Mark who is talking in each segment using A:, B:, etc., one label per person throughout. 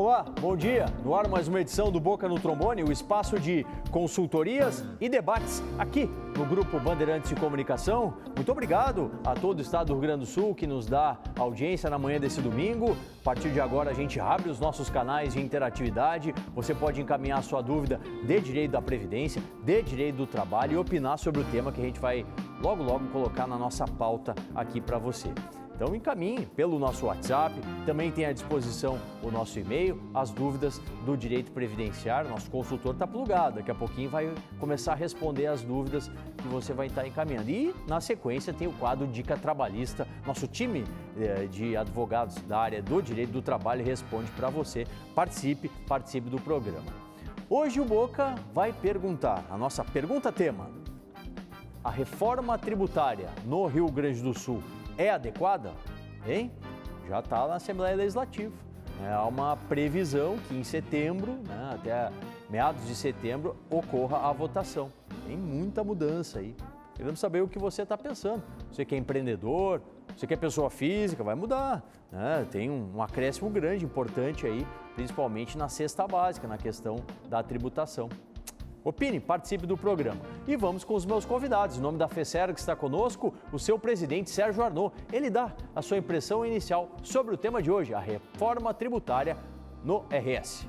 A: Olá, bom dia. No ar mais uma edição do Boca no Trombone, o espaço de consultorias e debates aqui no Grupo Bandeirantes de Comunicação. Muito obrigado a todo o estado do Rio Grande do Sul que nos dá audiência na manhã desse domingo. A partir de agora a gente abre os nossos canais de interatividade. Você pode encaminhar a sua dúvida de direito da Previdência, de direito do trabalho e opinar sobre o tema que a gente vai logo colocar na nossa pauta aqui para você. Então encaminhe pelo nosso WhatsApp, também tem à disposição o nosso e-mail, as dúvidas do direito previdenciário, nosso consultor está plugado, daqui a pouquinho vai começar a responder as dúvidas que você vai estar encaminhando. E na sequência tem o quadro Dica Trabalhista, nosso time de advogados da área do direito do trabalho responde para você, participe do programa. Hoje o Boca vai perguntar, a nossa pergunta tema, a reforma tributária no Rio Grande do Sul é adequada? Hein? Já está na Assembleia Legislativa. Há uma previsão que em setembro, até meados de setembro, ocorra a votação. Tem muita mudança aí. Queremos saber o que você está pensando. Você que é empreendedor, você que é pessoa física, vai mudar. Tem um acréscimo grande, importante aí, principalmente na cesta básica, na questão da tributação. Opine, participe do programa. E vamos com os meus convidados. Em nome da FECER que está conosco, o seu presidente Sérgio Arnaud. Ele dá a sua impressão inicial sobre o tema de hoje, a reforma tributária no RS.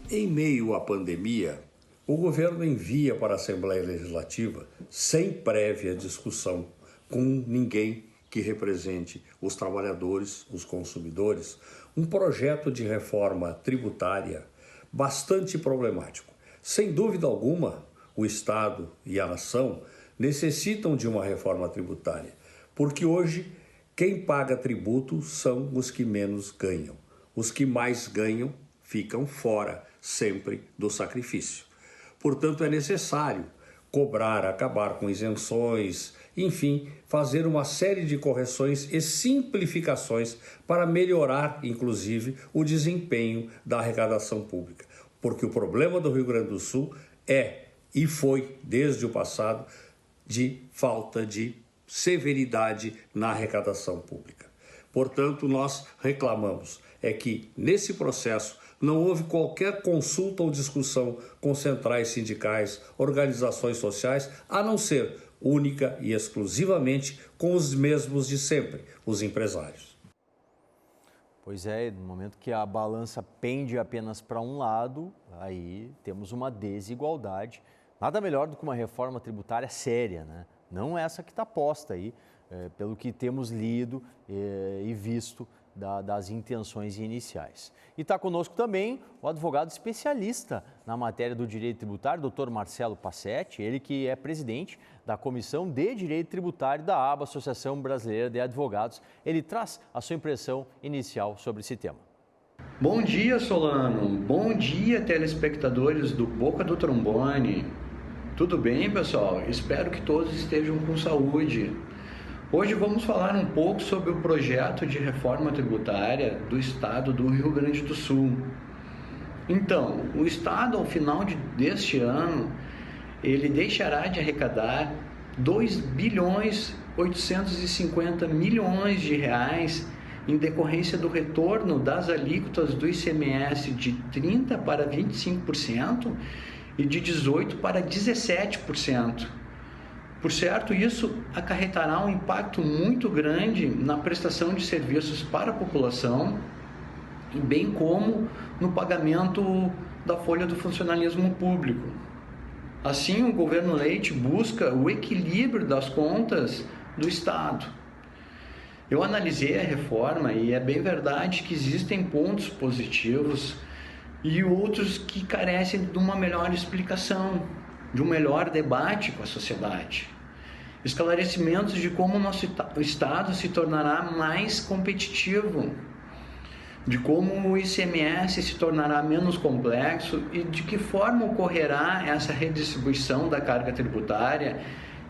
B: Em meio à pandemia, o governo envia para a Assembleia Legislativa, sem prévia discussão, com ninguém que represente os trabalhadores, os consumidores, um projeto de reforma tributária bastante problemático. Sem dúvida alguma, o Estado e a nação necessitam de uma reforma tributária, porque hoje quem paga tributo são os que menos ganham. Os que mais ganham ficam fora sempre do sacrifício. Portanto, é necessário cobrar, acabar com isenções, enfim, fazer uma série de correções e simplificações para melhorar, inclusive, o desempenho da arrecadação pública. Porque o problema do Rio Grande do Sul é, e foi desde o passado, de falta de severidade na arrecadação pública. Portanto, nós reclamamos que nesse processo não houve qualquer consulta ou discussão com centrais sindicais, organizações sociais, a não ser única e exclusivamente com os mesmos de sempre, os empresários.
A: Pois é, no momento que a balança pende apenas para um lado, aí temos uma desigualdade. Nada melhor do que uma reforma tributária séria, né? Não essa que está posta aí, pelo que temos lido e visto das intenções iniciais. E está conosco também o advogado especialista na matéria do direito tributário, Dr. Marcelo Passetti, ele que é presidente da Comissão de Direito Tributário da ABA, Associação Brasileira de Advogados. Ele traz a sua impressão inicial sobre esse tema.
C: Bom dia, Solano. Bom dia, telespectadores do Boca do Trombone. Tudo bem, pessoal? Espero que todos estejam com saúde. Hoje vamos falar um pouco sobre o projeto de reforma tributária do Estado do Rio Grande do Sul. Então, o Estado, ao final deste ano, ele deixará de arrecadar 2,850 bilhões de reais em decorrência do retorno das alíquotas do ICMS de 30% para 25% e de 18% para 17%. Por certo, isso acarretará um impacto muito grande na prestação de serviços para a população, e bem como no pagamento da folha do funcionalismo público. Assim, o governo Leite busca o equilíbrio das contas do Estado. Eu analisei a reforma e é bem verdade que existem pontos positivos e outros que carecem de uma melhor explicação, de um melhor debate com a sociedade. Esclarecimentos de como o nosso Estado se tornará mais competitivo, de como o ICMS se tornará menos complexo e de que forma ocorrerá essa redistribuição da carga tributária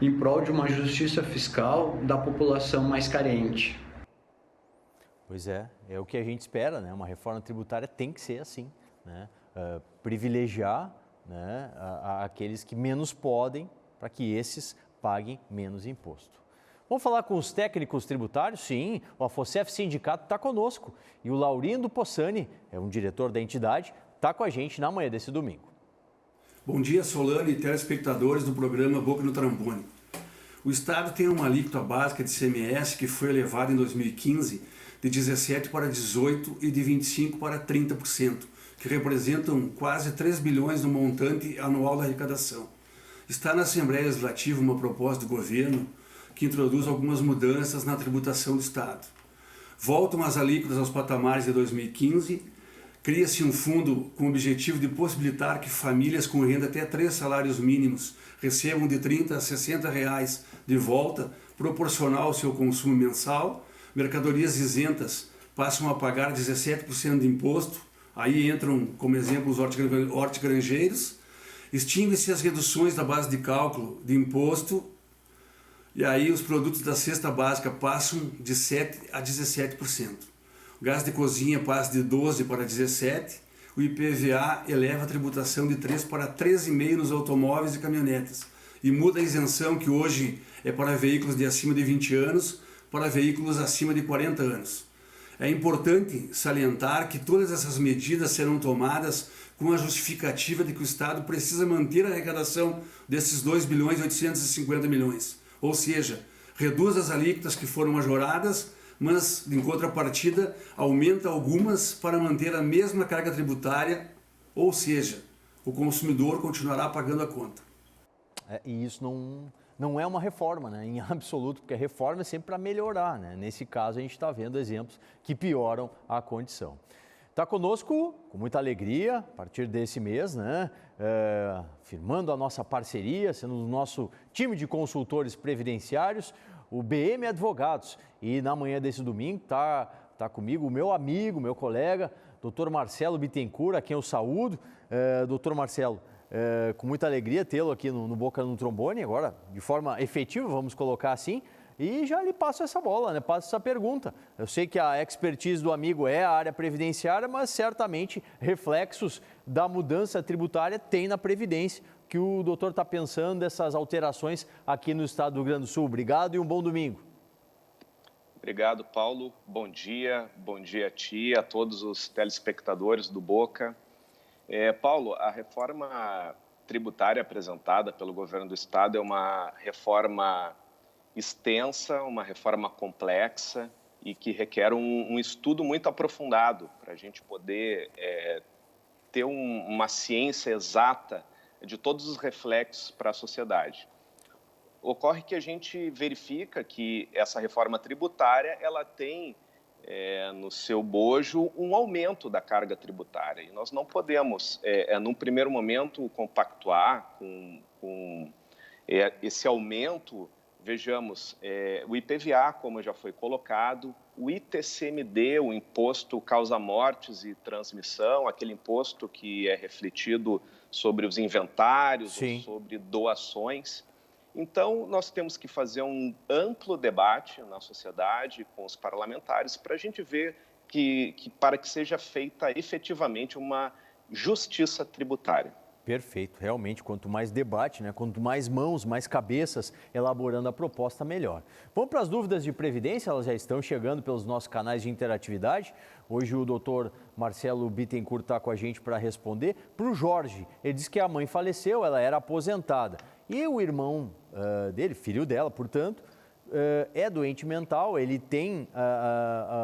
C: em prol de uma justiça fiscal da população mais carente.
A: Pois é o que a gente espera, né? Uma reforma tributária tem que ser assim, né? Privilegiar, né, aqueles que menos podem para que esses paguem menos imposto. Vamos falar com os técnicos tributários? Sim, o Afocef Sindicato está conosco. E o Laurindo Possani, é um diretor da entidade, está com a gente na manhã desse domingo.
D: Bom dia, Solano e telespectadores do programa Boca no Trombone. O Estado tem uma alíquota básica de ICMS que foi elevada em 2015 de 17% para 18% e de 25% para 30%, que representam quase 3 bilhões no montante anual da arrecadação. Está na Assembleia Legislativa uma proposta do governo que introduz algumas mudanças na tributação do Estado. Voltam as alíquotas aos patamares de 2015, cria-se um fundo com o objetivo de possibilitar que famílias com renda até 3 salários mínimos recebam de R$30 a R$60 de volta, proporcional ao seu consumo mensal. Mercadorias isentas passam a pagar 17% de imposto, aí entram como exemplo os hortigranjeiros. Extingue-se as reduções da base de cálculo de imposto, e aí os produtos da cesta básica passam de 7% a 17%. O gás de cozinha passa de 12% para 17%, o IPVA eleva a tributação de 3% para 13,5% nos automóveis e caminhonetas, e muda a isenção que hoje é para veículos de acima de 20 anos, para veículos acima de 40 anos. É importante salientar que todas essas medidas serão tomadas com a justificativa de que o Estado precisa manter a arrecadação desses 2 bilhões e 850 milhões. Ou seja, reduz as alíquotas que foram majoradas, mas, em contrapartida, aumenta algumas para manter a mesma carga tributária, ou seja, o consumidor continuará pagando a conta.
A: E isso não é uma reforma, né, em absoluto, porque a reforma é sempre para melhorar, né? Nesse caso, a gente está vendo exemplos que pioram a condição. Está conosco, com muita alegria, a partir desse mês, né, firmando a nossa parceria, sendo o nosso time de consultores previdenciários, o BM Advogados. E na manhã desse domingo está comigo o meu amigo, meu colega, Dr. Marcelo Bittencourt, a quem eu saúdo. Dr. Marcelo, com muita alegria tê-lo aqui no Boca no Trombone, agora de forma efetiva, vamos colocar assim. E já lhe passo essa bola, né? Passo essa pergunta. Eu sei que a expertise do amigo é a área previdenciária, mas certamente reflexos da mudança tributária tem na Previdência. O que o doutor está pensando dessas alterações aqui no estado do Rio Grande do Sul? Obrigado e um bom domingo.
E: Obrigado, Paulo. Bom dia a ti, a todos os telespectadores do Boca. Paulo, a reforma tributária apresentada pelo governo do estado é uma reforma extensa, uma reforma complexa e que requer um estudo muito aprofundado para a gente poder ter uma ciência exata de todos os reflexos para a sociedade. Ocorre que a gente verifica que essa reforma tributária ela tem no seu bojo um aumento da carga tributária e nós não podemos, num primeiro momento, compactuar com esse aumento. Vejamos, o IPVA, como já foi colocado, o ITCMD, o Imposto Causa-Mortes e Transmissão, aquele imposto que é refletido sobre os inventários, ou sobre doações. Então, nós temos que fazer um amplo debate na sociedade, com os parlamentares, para a gente ver para que seja feita efetivamente uma justiça tributária.
A: Perfeito, realmente, quanto mais debate, né, quanto mais mãos, mais cabeças elaborando a proposta, melhor. Vamos para as dúvidas de previdência, elas já estão chegando pelos nossos canais de interatividade. Hoje o doutor Marcelo Bittencourt está com a gente para responder. Para o Jorge, ele disse que a mãe faleceu, ela era aposentada. E o irmão dele, filho dela, portanto, é doente mental, ele tem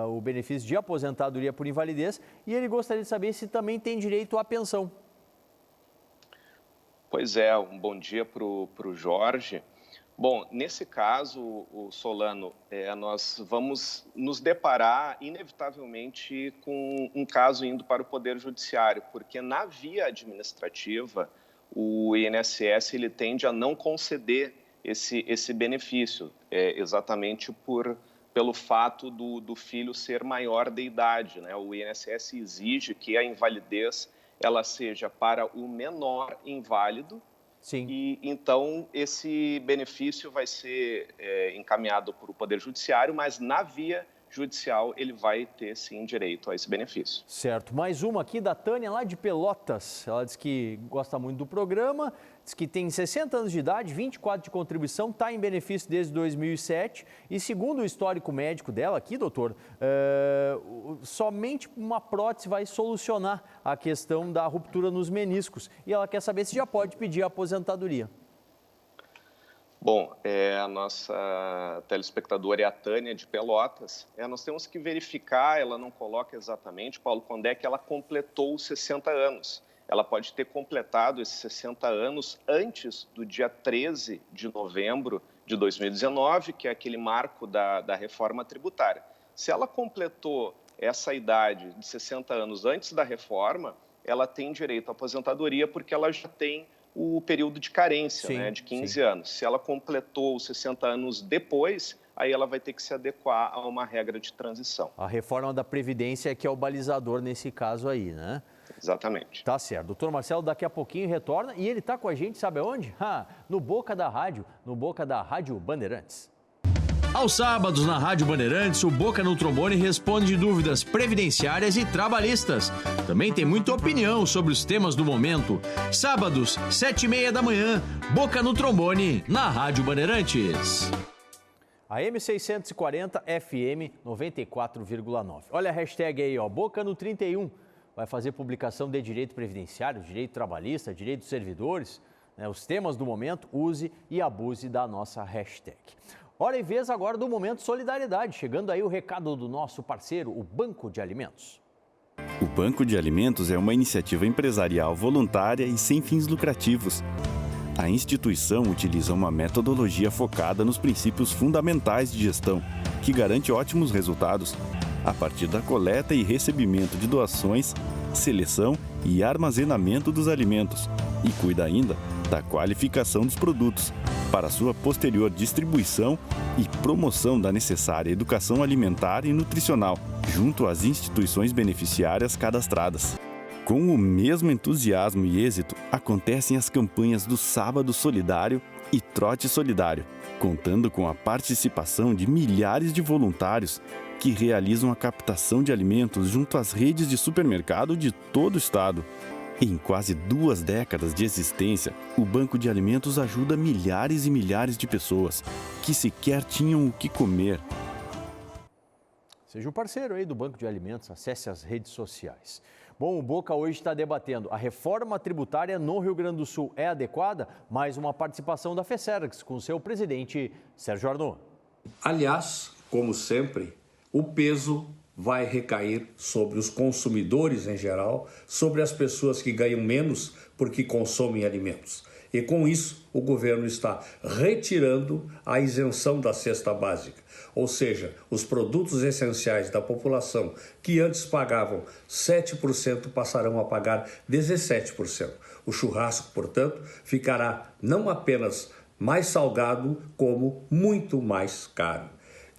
A: o benefício de aposentadoria por invalidez e ele gostaria de saber se também tem direito à pensão.
E: Pois é, um bom dia para o Jorge. Bom, nesse caso, o Solano, nós vamos nos deparar inevitavelmente com um caso indo para o Poder Judiciário, porque na via administrativa, o INSS ele tende a não conceder esse benefício, exatamente pelo fato do filho ser maior de idade, né? O INSS exige que a invalidez ela seja para o menor inválido.
A: Sim.
E: E então esse benefício vai ser encaminhado para o Poder Judiciário, mas na via judicial ele vai ter sim direito a esse benefício.
A: Certo. Mais uma aqui da Tânia, lá de Pelotas. Ela diz que gosta muito do programa, diz que tem 60 anos de idade, 24 de contribuição, está em benefício desde 2007 e segundo o histórico médico dela aqui, doutor, somente uma prótese vai solucionar a questão da ruptura nos meniscos e ela quer saber se já pode pedir a aposentadoria.
E: Bom, a nossa telespectadora é a Tânia de Pelotas. Nós temos que verificar, ela não coloca exatamente, Paulo, quando é que ela completou os 60 anos. Ela pode ter completado esses 60 anos antes do dia 13 de novembro de 2019, que é aquele marco da reforma tributária. Se ela completou essa idade de 60 anos antes da reforma, ela tem direito à aposentadoria porque ela já tem o período de carência, né, de 15 anos. Se ela completou os 60 anos depois, aí ela vai ter que se adequar a uma regra de transição.
A: A reforma da Previdência é que é o balizador nesse caso aí, né?
E: Exatamente.
A: Tá certo. Doutor Marcelo daqui a pouquinho retorna e ele tá com a gente, sabe aonde? No Boca da Rádio, no Boca da Rádio Bandeirantes. Aos sábados, na Rádio Bandeirantes, o Boca no Trombone responde dúvidas previdenciárias e trabalhistas. Também tem muita opinião sobre os temas do momento. Sábados, 7h30 da manhã, Boca no Trombone, na Rádio Bandeirantes. A M640 FM 94,9. Olha a hashtag aí, ó, Boca no 31. Vai fazer publicação de direito previdenciário, direito trabalhista, direito dos servidores, né, os temas do momento, use e abuse da nossa hashtag. Hora e vez agora do Momento Solidariedade, chegando aí o recado do nosso parceiro, o Banco de Alimentos.
F: O Banco de Alimentos é uma iniciativa empresarial voluntária e sem fins lucrativos. A instituição utiliza uma metodologia focada nos princípios fundamentais de gestão, que garante ótimos resultados, a partir da coleta e recebimento de doações, seleção e armazenamento dos alimentos, e cuida ainda da qualificação dos produtos, para sua posterior distribuição e promoção da necessária educação alimentar e nutricional, junto às instituições beneficiárias cadastradas. Com o mesmo entusiasmo e êxito, acontecem as campanhas do Sábado Solidário e Trote Solidário, contando com a participação de milhares de voluntários que realizam a captação de alimentos junto às redes de supermercado de todo o estado. Em quase 2 décadas de existência, o Banco de Alimentos ajuda milhares e milhares de pessoas que sequer tinham o que comer.
A: Seja um parceiro aí do Banco de Alimentos, acesse as redes sociais. Bom, o Boca hoje está debatendo a reforma tributária no Rio Grande do Sul é adequada? Mais uma participação da FESERGS com seu presidente, Sérgio Arnaud.
B: Aliás, como sempre, o peso vai recair sobre os consumidores em geral, sobre as pessoas que ganham menos porque consomem alimentos. E com isso, o governo está retirando a isenção da cesta básica, ou seja, os produtos essenciais da população que antes pagavam 7% passarão a pagar 17%. O churrasco, portanto, ficará não apenas mais salgado, como muito mais caro.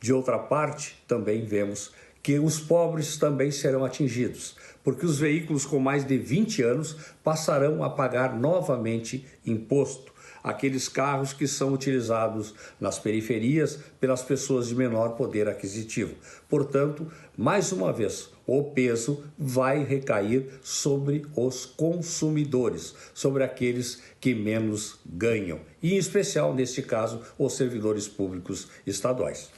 B: De outra parte, também vemos que os pobres também serão atingidos, porque os veículos com mais de 20 anos passarão a pagar novamente imposto. Aqueles carros que são utilizados nas periferias pelas pessoas de menor poder aquisitivo. Portanto, mais uma vez, o peso vai recair sobre os consumidores, sobre aqueles que menos ganham, e em especial, neste caso, os servidores públicos estaduais.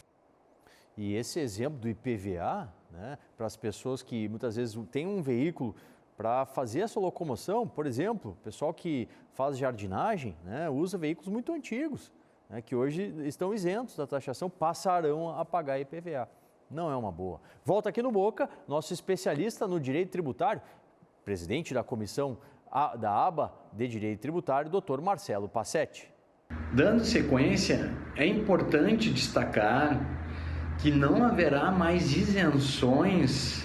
A: E esse exemplo do IPVA, né, para as pessoas que muitas vezes têm um veículo para fazer a sua locomoção, por exemplo, o pessoal que faz jardinagem, né, usa veículos muito antigos, né, que hoje estão isentos da taxação, passarão a pagar IPVA. Não é uma boa. Volta aqui no Boca, nosso especialista no direito tributário, presidente da comissão da ABA de Direito Tributário, Dr. Marcelo Passetti.
C: Dando sequência, é importante destacar que não haverá mais isenções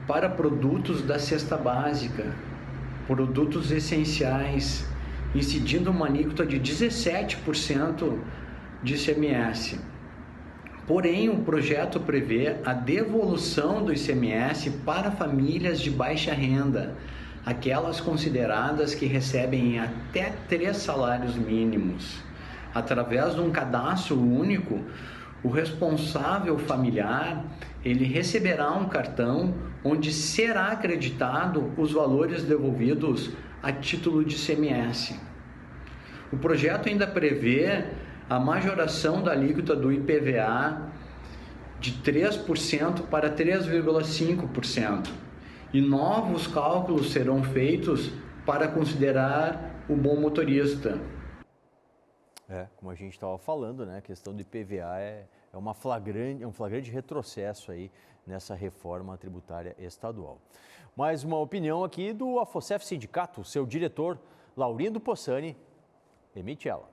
C: para produtos da cesta básica, produtos essenciais, incidindo uma alíquota de 17% de ICMS. Porém, o projeto prevê a devolução do ICMS para famílias de baixa renda, aquelas consideradas que recebem até 3 salários mínimos. Através de um cadastro único, o responsável familiar, ele receberá um cartão onde será acreditado os valores devolvidos a título de ICMS. O projeto ainda prevê a majoração da alíquota do IPVA de 3% para 3,5%. E novos cálculos serão feitos para considerar o bom motorista.
A: Como a gente estava falando, né? A questão do IPVA é um flagrante retrocesso aí nessa reforma tributária estadual. Mais uma opinião aqui do AFOCEF Sindicato, seu diretor, Laurindo Possani, emite ela.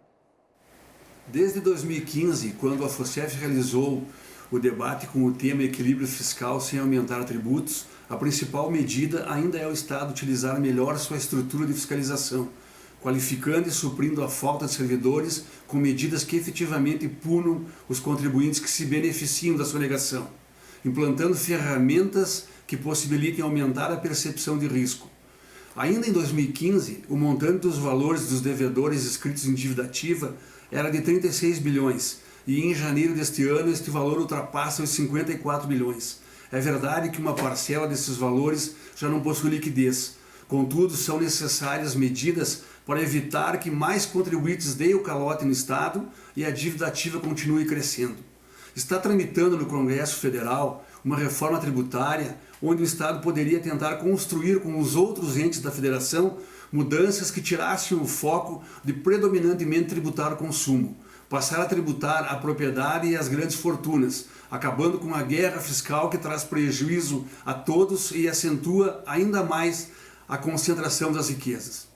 D: Desde 2015, quando a AFOCEF realizou o debate com o tema equilíbrio fiscal sem aumentar tributos, a principal medida ainda é o Estado utilizar melhor sua estrutura de fiscalização, qualificando e suprindo a falta de servidores com medidas que efetivamente punam os contribuintes que se beneficiam da sonegação, implantando ferramentas que possibilitem aumentar a percepção de risco. Ainda em 2015, o montante dos valores dos devedores inscritos em dívida ativa era de 36 bilhões e em janeiro deste ano este valor ultrapassa os 54 bilhões. É verdade que uma parcela desses valores já não possui liquidez. Contudo, são necessárias medidas para evitar que mais contribuintes deem o calote no Estado e a dívida ativa continue crescendo. Está tramitando no Congresso Federal uma reforma tributária onde o Estado poderia tentar construir com os outros entes da Federação mudanças que tirassem o foco de predominantemente tributar o consumo, passar a tributar a propriedade e as grandes fortunas, acabando com a guerra fiscal que traz prejuízo a todos e acentua ainda mais a concentração das riquezas.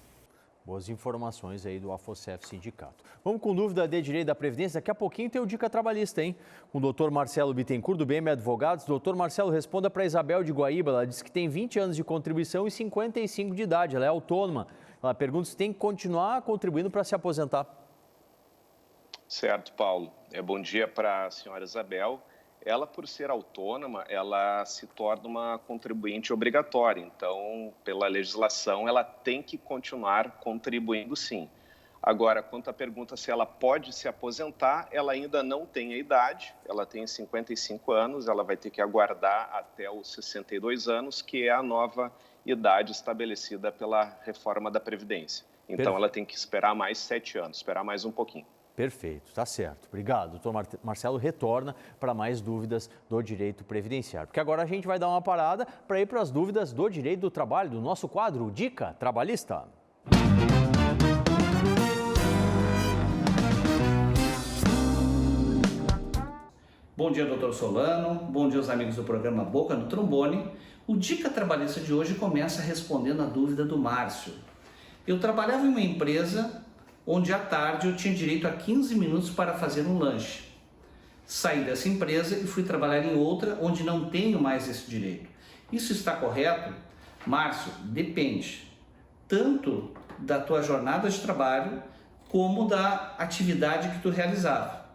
A: Boas informações aí do AFOCEF Sindicato. Vamos com dúvida de direito da Previdência. Daqui a pouquinho tem o Dica Trabalhista, hein? Com o doutor Marcelo Bittencourt, do BM Advogados. Doutor Marcelo, responda para a Isabel de Guaíba. Ela diz que tem 20 anos de contribuição e 55 de idade. Ela é autônoma. Ela pergunta se tem que continuar contribuindo para se aposentar.
E: Certo, Paulo. Bom dia para a senhora Isabel. Ela, por ser autônoma, ela se torna uma contribuinte obrigatória. Então, pela legislação, ela tem que continuar contribuindo, sim. Agora, quanto à pergunta se ela pode se aposentar, ela ainda não tem a idade, ela tem 55 anos, ela vai ter que aguardar até os 62 anos, que é a nova idade estabelecida pela reforma da Previdência. Então, ela tem que esperar mais 7 anos, esperar mais um pouquinho.
A: Perfeito, tá certo. Obrigado. Doutor Marcelo retorna para mais dúvidas do direito previdenciário. Porque agora a gente vai dar uma parada para ir para as dúvidas do direito do trabalho, do nosso quadro Dica Trabalhista.
G: Bom dia, doutor Solano. Bom dia aos amigos do programa Boca no Trombone. O Dica Trabalhista de hoje começa respondendo a dúvida do Márcio. Eu trabalhava em uma empresa onde à tarde eu tinha direito a 15 minutos para fazer um lanche. Saí dessa empresa e fui trabalhar em outra onde não tenho mais esse direito. Isso está correto? Márcio, depende tanto da tua jornada de trabalho como da atividade que tu realizava.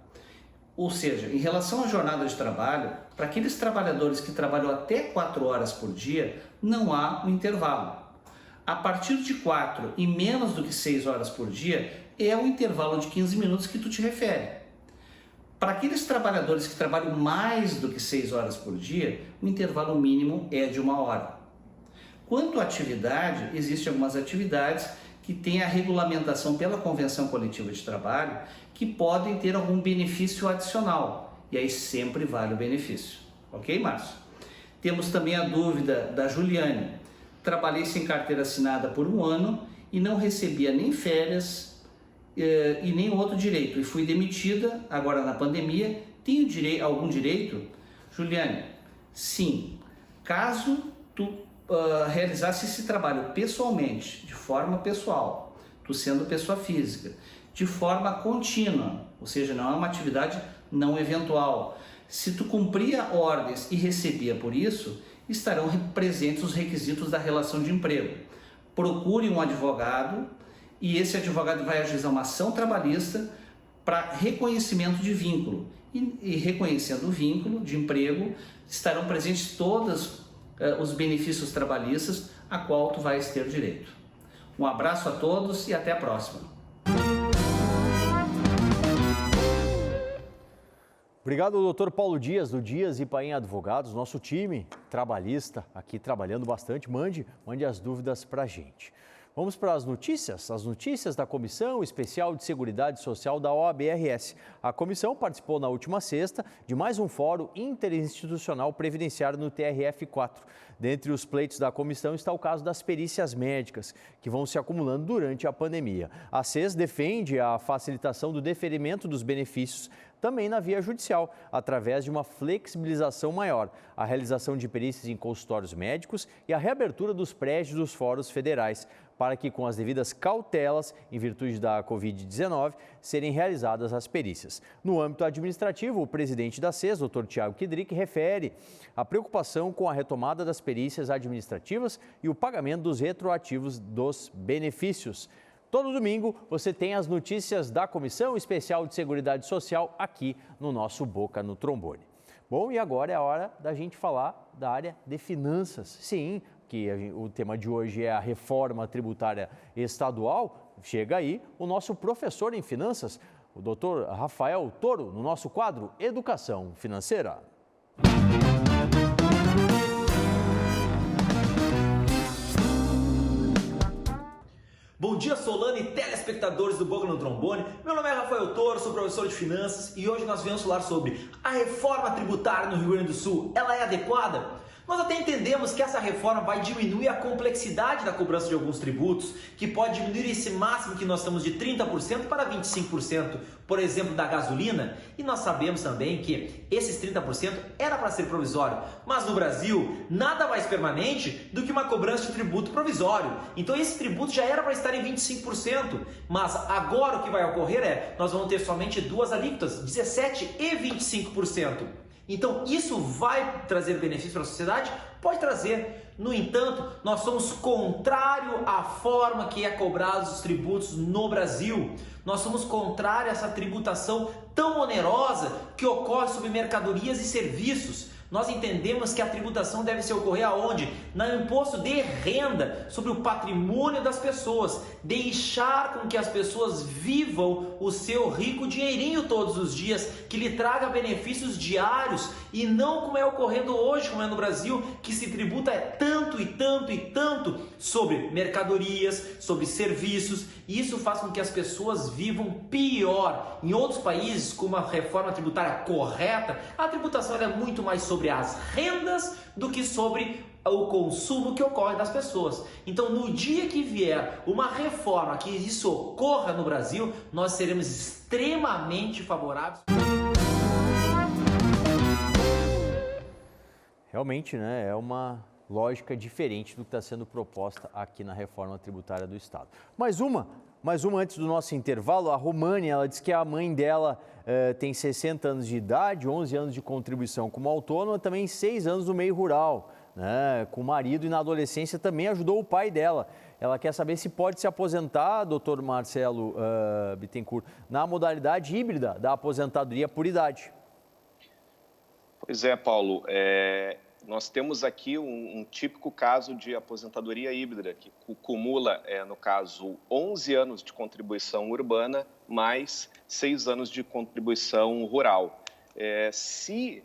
G: Ou seja, em relação à jornada de trabalho, para aqueles trabalhadores que trabalham até 4 horas por dia, não há um intervalo. A partir de 4 e menos do que 6 horas por dia, é o intervalo de 15 minutos que tu te refere. Para aqueles trabalhadores que trabalham mais do que 6 horas por dia, o intervalo mínimo é de 1 hora. Quanto à atividade, existem algumas atividades que têm a regulamentação pela Convenção Coletiva de Trabalho que podem ter algum benefício adicional, e aí sempre vale o benefício. Ok, Márcio? Temos também a dúvida da Juliane. Trabalhei sem carteira assinada por 1 ano e não recebia nem férias e nem outro direito. E fui demitida agora na pandemia. Tenho algum direito? Juliane, sim. Caso tu realizasse esse trabalho pessoalmente, de forma pessoal, tu sendo pessoa física, de forma contínua, ou seja, não é uma atividade não eventual. Se tu cumpria ordens e recebia por isso, estarão presentes os requisitos da relação de emprego. Procure um advogado e esse advogado vai ajuizar uma ação trabalhista para reconhecimento de vínculo. E reconhecendo o vínculo de emprego, estarão presentes todos os benefícios trabalhistas a qual tu vais ter direito. Um abraço a todos e até a próxima.
A: Obrigado, doutor Paulo Dias, do Dias e Paim Advogados, nosso time trabalhista aqui trabalhando bastante. Mande as dúvidas para a gente. Vamos para as notícias da Comissão Especial de Seguridade Social da OAB-RS. A comissão participou na última sexta de mais um fórum interinstitucional previdenciário no TRF4. Dentre os pleitos da comissão está o caso das perícias médicas, que vão se acumulando durante a pandemia. A SES defende a facilitação do deferimento dos benefícios também na via judicial, através de uma flexibilização maior, a realização de perícias em consultórios médicos e a reabertura dos prédios dos fóruns federais, para que, com as devidas cautelas, em virtude da Covid-19, serem realizadas as perícias. No âmbito administrativo, o presidente da SES, Dr. Tiago Kidrick, refere a preocupação com a retomada das perícias administrativas e o pagamento dos retroativos dos benefícios. Todo domingo você tem as notícias da Comissão Especial de Seguridade Social aqui no nosso Boca no Trombone. Bom, e agora é a hora da gente falar da área de finanças. Sim, que o tema de hoje é a reforma tributária estadual. Chega aí o nosso professor em finanças, o Dr. Rafael Toro, no nosso quadro Educação Financeira.
H: Bom dia, Solano e telespectadores do Boca no Trombone. Meu nome é Rafael Toro, sou professor de finanças e hoje nós viemos falar sobre a reforma tributária no Rio Grande do Sul. Ela é adequada? Nós até entendemos que essa reforma vai diminuir a complexidade da cobrança de alguns tributos, que pode diminuir esse máximo que nós estamos de 30% para 25%, por exemplo, da gasolina. E nós sabemos também que esses 30% era para ser provisório, mas no Brasil nada mais permanente do que uma cobrança de tributo provisório. Então esse tributo já era para estar em 25%, mas agora o que vai ocorrer é, nós vamos ter somente duas alíquotas, 17% e 25%. Então, isso vai trazer benefício para a sociedade? Pode trazer. No entanto, nós somos contrário à forma que é cobrados os tributos no Brasil. Nós somos contrário a essa tributação tão onerosa que ocorre sobre mercadorias e serviços. Nós entendemos que a tributação deve se ocorrer aonde? No imposto de renda sobre o patrimônio das pessoas. Deixar com que as pessoas vivam o seu rico dinheirinho todos os dias, que lhe traga benefícios diários e não como é ocorrendo hoje, como é no Brasil, que se tributa tanto e tanto e tanto sobre mercadorias, sobre serviços, e isso faz com que as pessoas vivam pior. Em outros países, com uma reforma tributária correta, a tributação é muito mais sobre as rendas do que sobre o consumo que ocorre das pessoas. Então, no dia que vier uma reforma que isso ocorra no Brasil, nós seremos extremamente favoráveis.
A: Realmente, né, é uma lógica diferente do que está sendo proposta aqui na reforma tributária do Estado. Mais uma antes do nosso intervalo. A România, ela diz que a mãe dela tem 60 anos de idade, 11 anos de contribuição como autônoma, também 6 anos no meio rural, né, com o marido, e na adolescência também ajudou o pai dela. Ela quer saber se pode se aposentar, doutor Marcelo Bittencourt, na modalidade híbrida da aposentadoria por idade.
E: Pois é, Paulo. Nós temos aqui um típico caso de aposentadoria híbrida, que cumula, no caso, 11 anos de contribuição urbana mais 6 anos de contribuição rural. Se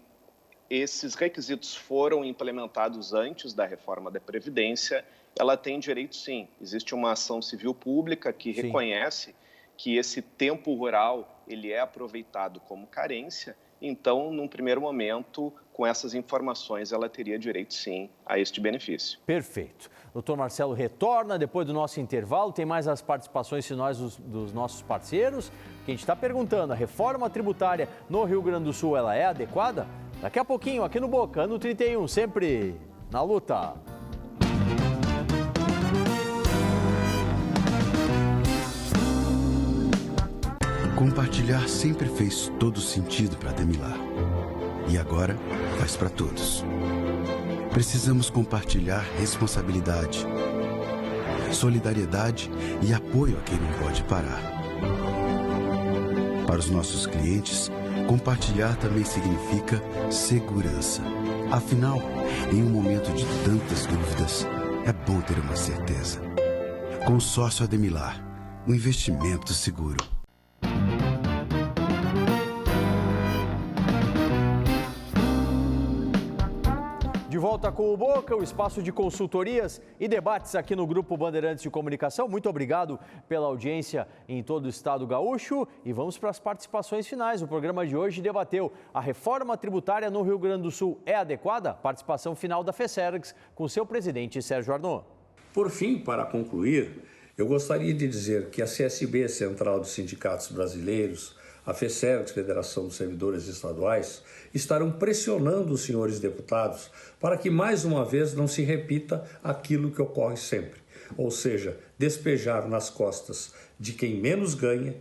E: esses requisitos foram implementados antes da reforma da Previdência, ela tem direito, sim. Existe uma ação civil pública que reconhece que esse tempo rural ele é aproveitado como carência. Então, num primeiro momento, com essas informações, ela teria direito, sim, a este benefício.
A: Perfeito. Doutor Marcelo retorna depois do nosso intervalo. Tem mais as participações finais dos nossos parceiros. Que a gente está perguntando, a reforma tributária no Rio Grande do Sul, ela é adequada? Daqui a pouquinho, aqui no Boca, ano 31, sempre na luta.
I: Compartilhar sempre fez todo sentido para Ademilar. E agora faz para todos. Precisamos compartilhar responsabilidade, solidariedade e apoio a quem não pode parar. Para os nossos clientes, compartilhar também significa segurança. Afinal, em um momento de tantas dúvidas, é bom ter uma certeza. Consórcio Ademilar, um investimento seguro.
A: volta com o Boca, o espaço de consultorias e debates aqui no Grupo Bandeirantes de Comunicação. Muito obrigado pela audiência em todo o estado gaúcho e vamos para as participações finais. O programa de hoje debateu: a reforma tributária no Rio Grande do Sul é adequada? Participação final da FESERGS com seu presidente Sérgio Arnaud.
B: Por fim, para concluir, eu gostaria de dizer que a CSB, Central dos Sindicatos Brasileiros, a FESERGS, Federação dos Servidores Estaduais, estarão pressionando os senhores deputados para que mais uma vez não se repita aquilo que ocorre sempre, ou seja, despejar nas costas de quem menos ganha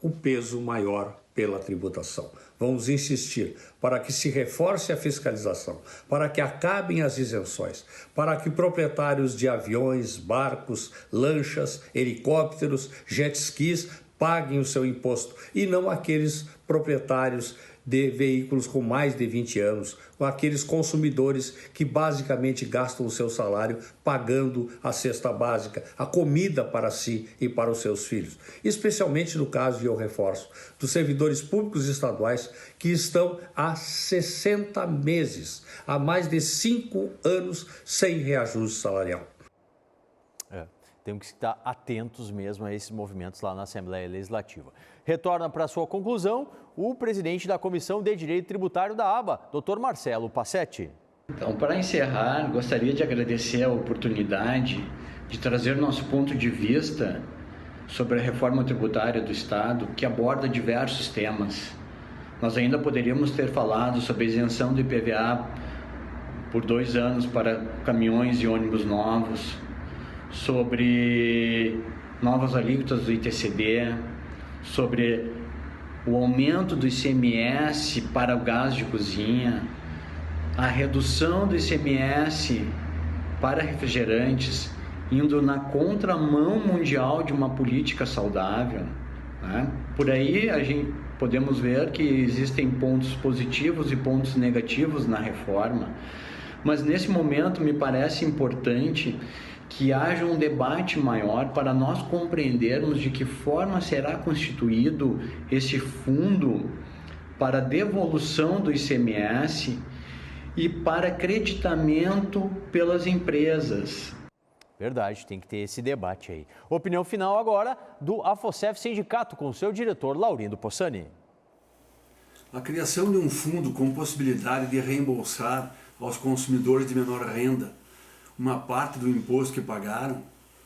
B: o peso maior pela tributação. Vamos insistir para que se reforce a fiscalização, para que acabem as isenções, para que proprietários de aviões, barcos, lanchas, helicópteros, jet skis paguem o seu imposto e não aqueles proprietários de veículos com mais de 20 anos, ou aqueles consumidores que basicamente gastam o seu salário pagando a cesta básica, a comida para si e para os seus filhos. Especialmente no caso, e eu reforço, dos servidores públicos estaduais que estão há 60 meses, há mais de 5 anos sem reajuste salarial.
A: Temos que estar atentos mesmo a esses movimentos lá na Assembleia Legislativa. Retorna para sua conclusão o presidente da Comissão de Direito Tributário da ABA, Dr. Marcelo Passetti.
C: Então, para encerrar, gostaria de agradecer a oportunidade de trazer nosso ponto de vista sobre a reforma tributária do Estado, que aborda diversos temas. Nós ainda poderíamos ter falado sobre a isenção do IPVA por 2 anos para caminhões e ônibus novos, sobre novas alíquotas do ITCD, sobre o aumento do ICMS para o gás de cozinha, a redução do ICMS para refrigerantes, indo na contramão mundial de uma política saudável, né? Por aí a gente podemos ver que existem pontos positivos e pontos negativos na reforma, mas nesse momento me parece importante que haja um debate maior para nós compreendermos de que forma será constituído esse fundo para devolução do ICMS e para creditamento pelas empresas.
A: Verdade, tem que ter esse debate aí. Opinião final agora do AFOSEF Sindicato com seu diretor Laurindo Possani.
D: A criação de um fundo com possibilidade de reembolsar aos consumidores de menor renda uma parte do imposto que pagaram,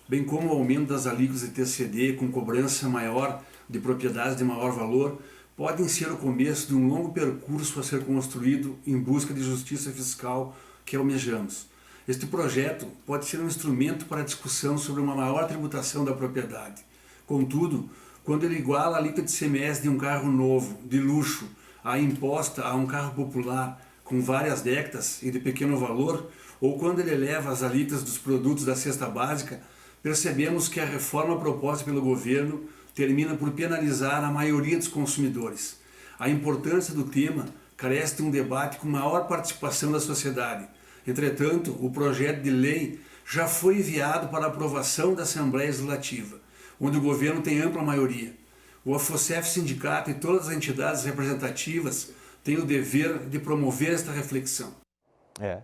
D: bem como o aumento das alíquotas de TCD com cobrança maior de propriedades de maior valor, podem ser o começo de um longo percurso a ser construído em busca de justiça fiscal que almejamos. Este projeto pode ser um instrumento para a discussão sobre uma maior tributação da propriedade. Contudo, quando ele iguala a alíquota de ICMS de um carro novo, de luxo, a imposta a um carro popular com várias décadas e de pequeno valor, ou quando ele eleva as alíquotas dos produtos da cesta básica, percebemos que a reforma proposta pelo governo termina por penalizar a maioria dos consumidores. A importância do tema carece de um debate com maior participação da sociedade. Entretanto, o projeto de lei já foi enviado para aprovação da Assembleia Legislativa, onde o governo tem ampla maioria. O AFOSEF Sindicato e todas as entidades representativas têm o dever de promover esta reflexão.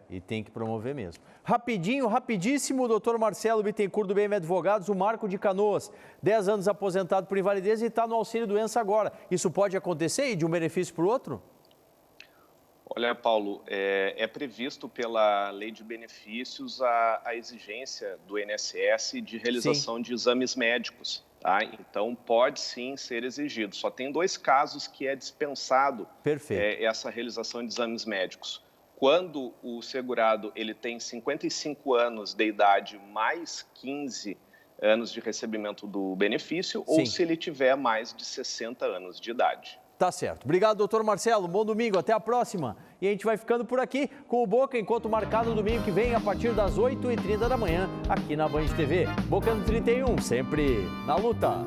A: E tem que promover mesmo. Rapidíssimo, o doutor Marcelo Bittencourt do BM Advogados, o Marco de Canoas, 10 anos aposentado por invalidez e está no auxílio-doença agora. Isso pode acontecer e de um benefício para o outro?
E: Olha, Paulo, é previsto pela Lei de Benefícios a exigência do INSS de realização de exames médicos. Tá? Então, pode sim ser exigido. Só tem 2 casos que é dispensado essa realização de exames médicos. Quando o segurado ele tem 55 anos de idade mais 15 anos de recebimento do benefício, ou se ele tiver mais de 60 anos de idade.
A: Tá certo. Obrigado, doutor Marcelo. Bom domingo, até a próxima. E a gente vai ficando por aqui com o Boca, enquanto marcado no domingo que vem, a partir das 8h30 da manhã, aqui na Band TV. Boca no 31, sempre na luta.